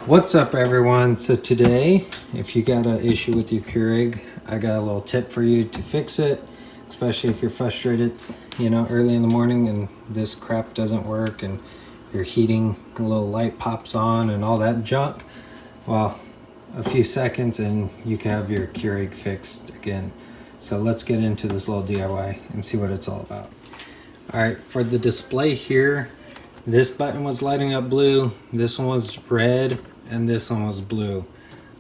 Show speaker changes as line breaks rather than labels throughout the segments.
What's up everyone? So today, if you got an issue with your Keurig, I got a little tip for you to fix it, especially if you're frustrated, early in the morning and this crap doesn't work and your heating, a little light pops on and all that junk. Well, a few seconds and you can have your Keurig fixed again. So let's get into this little DIY and see what it's all about. All right, for the display here, this button was lighting up blue, this one was red, and this one was blue.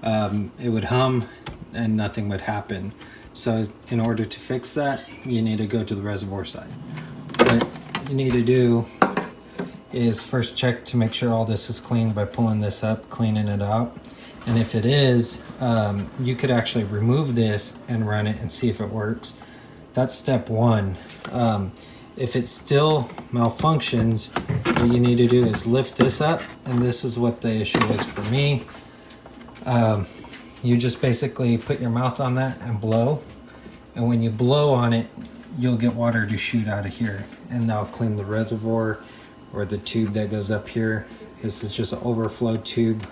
It would hum and nothing would happen. So in order to fix that, you need to go to the reservoir side. What you need to do is first check to make sure all this is clean by pulling this up, cleaning it out. And if it is, you could actually remove this and run it and see if it works. That's step one. If it still malfunctions, what you need to do is lift this up, and this is what the issue is for me. You just basically put your mouth on that and blow, and when you blow on it, you'll get water to shoot out of here, and that'll clean the reservoir or the tube that goes up here. This is just an overflow tube,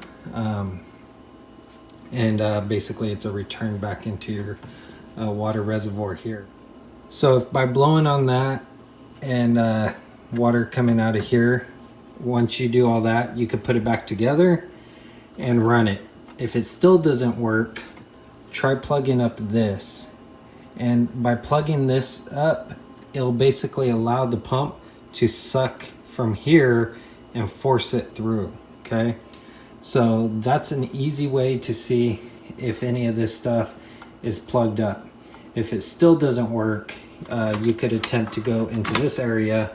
and basically it's a return back into your water reservoir here. So if by blowing on that and water coming out of here, once you do all that, you could put it back together and run it. If it still doesn't work, try plugging up this, and by plugging this up, it'll basically allow the pump to suck from here and force it through. Okay, so that's an easy way to see if any of this stuff is plugged up. If it still doesn't work, you could attempt to go into this area,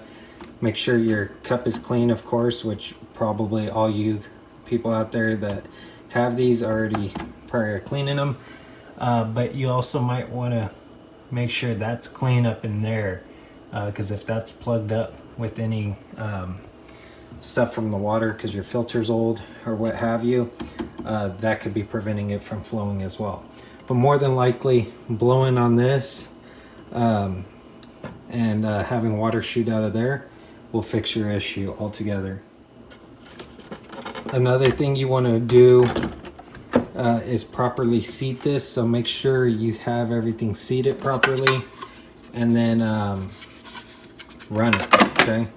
make sure your cup is clean, of course, which probably all you people out there that have these already prior to cleaning them, but you also might want to make sure that's clean up in there, because if that's plugged up with any stuff from the water because your filter's old or what have you, that could be preventing it from flowing as well. But more than likely, blowing on this and having water shoot out of there will fix your issue altogether. Another thing you want to do is properly seat this, so make sure you have everything seated properly and then run it, okay?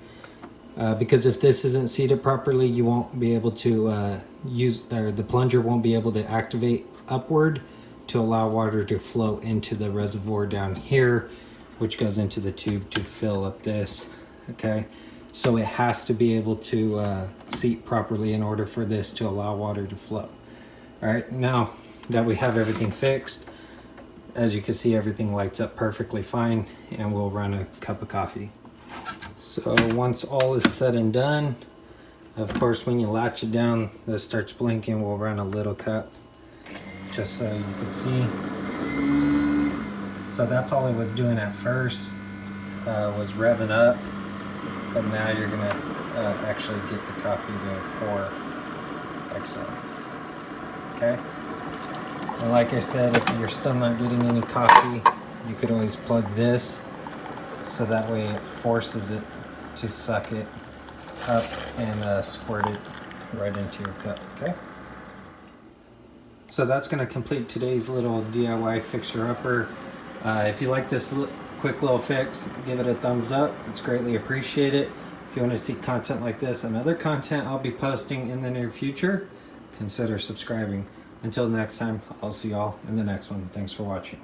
Because if this isn't seated properly, you won't be able to the plunger won't be able to activate upward to allow water to flow into the reservoir down here, which goes into the tube to fill up this. Okay, so it has to be able to seat properly in order for this to allow water to flow. All right, now that we have everything fixed, as you can see, everything lights up perfectly fine, and we'll run a cup of coffee. So once all is said and done, of course when you latch it down, this starts blinking. We'll run a little cup just so you can see. So that's all it was doing at first, was revving up, but now you're gonna actually get the coffee to pour like so. Okay, and like I said, if you're still not getting any coffee, you could always plug this, so that way it forces it to suck it up and squirt it right into your cup. Okay, so that's going to complete today's little DIY fixer-upper. If you like this quick little fix, give it a thumbs up. It's greatly appreciated. If you want to see content like this and other content I'll be posting in the near future, consider subscribing. Until next time, I'll see y'all in the next one. Thanks for watching.